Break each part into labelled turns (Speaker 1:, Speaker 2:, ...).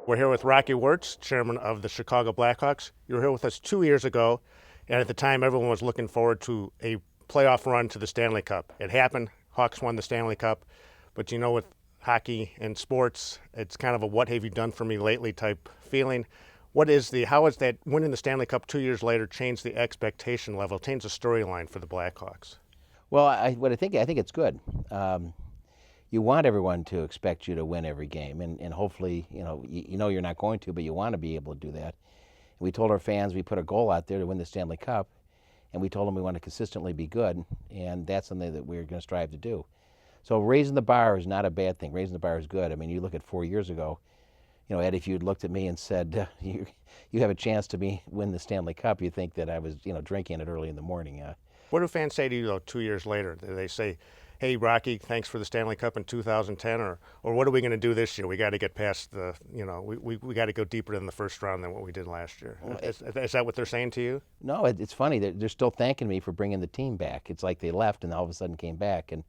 Speaker 1: We're here with Rocky Wirtz, chairman of the Chicago Blackhawks. You were here with us 2 years ago, and at the time, everyone was looking forward to a playoff run to the Stanley Cup. It happened. Hawks won the Stanley Cup, but you know, with hockey and sports, it's kind of a "what have you done for me lately" type feeling. How has that winning the Stanley Cup 2 years later changed the expectation level, changed the storyline for the Blackhawks?
Speaker 2: Well, I think it's good. You want everyone to expect you to win every game, and hopefully, you know you're not going to, but you want to be able to do that. And we told our fans we put a goal out there to win the Stanley Cup, and we told them we want to consistently be good, and that's something that we're going to strive to do. So raising the bar is not a bad thing. Raising the bar is good. I mean, you look at 4 years ago, Ed, if you'd looked at me and said you have a chance to win the Stanley Cup, you think that I was drinking it early in the morning.
Speaker 1: What do fans say to you, though, 2 years later? Do they say, "Hey, Rocky, thanks for the Stanley Cup in 2010," or what are we going to do this year? We got to get past we got to go deeper in the first round than what we did last year. Is that what they're saying to you?
Speaker 2: No, it's funny. They're still thanking me for bringing the team back. It's like they left and all of a sudden came back. And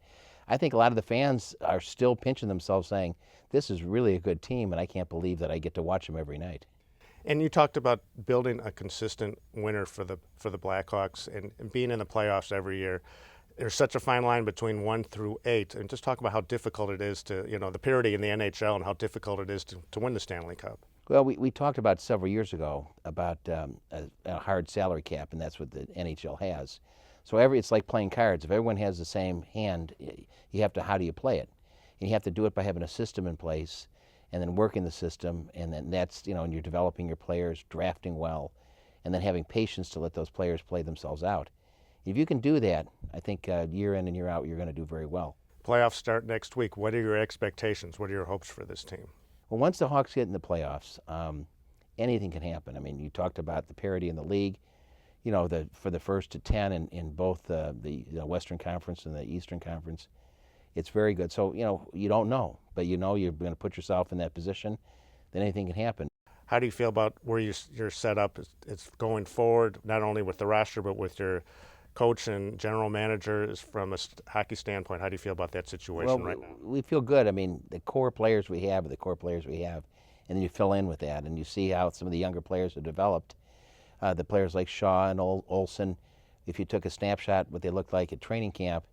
Speaker 2: I think a lot of the fans are still pinching themselves saying, this is really a good team, and I can't believe that I get to watch them every night.
Speaker 1: And you talked about building a consistent winner for the Blackhawks and being in the playoffs every year. There's such a fine line between 1 through 8, and just talk about how difficult it is to, the parity in the NHL and how difficult it is to win the Stanley Cup.
Speaker 2: Well, we talked about several years ago about a hard salary cap, and that's what the NHL has. So it's like playing cards. If everyone has the same hand, how do you play it? And you have to do it by having a system in place and then working the system, and then that's, and you're developing your players, drafting well, and then having patience to let those players play themselves out. If you can do that, I think year in and year out, you're going to do very well.
Speaker 1: Playoffs start next week. What are your expectations? What are your hopes for this team?
Speaker 2: Well, once the Hawks get in the playoffs, anything can happen. I mean, you talked about the parity in the league. For the first to 10 in both the Western Conference and the Eastern Conference, it's very good. So, you don't know, but you're going to put yourself in that position, then anything can happen.
Speaker 1: How do you feel about where you're set up? It's going forward, not only with the roster, but with your coach and general manager from a hockey standpoint? How do you feel about that situation right now?
Speaker 2: We feel good. I mean, the core players we have are the core players we have, and then you fill in with that, and you see how some of the younger players have developed. The players like Shaw and Olsen, if you took a snapshot what they looked like at training camp,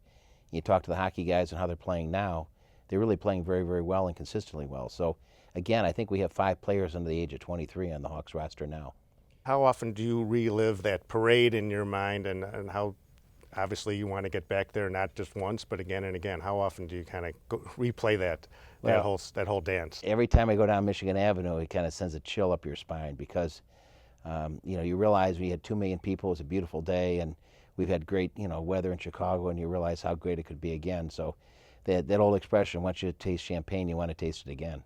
Speaker 2: you talk to the hockey guys and how they're playing now, they're really playing very, very well and consistently well. So, again, I think we have 5 players under the age of 23 on the Hawks roster now.
Speaker 1: How often do you relive that parade in your mind, and how obviously you want to get back there not just once but again and again? How often do you kind of replay that whole dance?
Speaker 2: Every time I go down Michigan Avenue, it kind of sends a chill up your spine because you realize we had 2 million people. It was a beautiful day, and we've had great weather in Chicago, and you realize how great it could be again. So that old expression, once you taste champagne, you want to taste it again.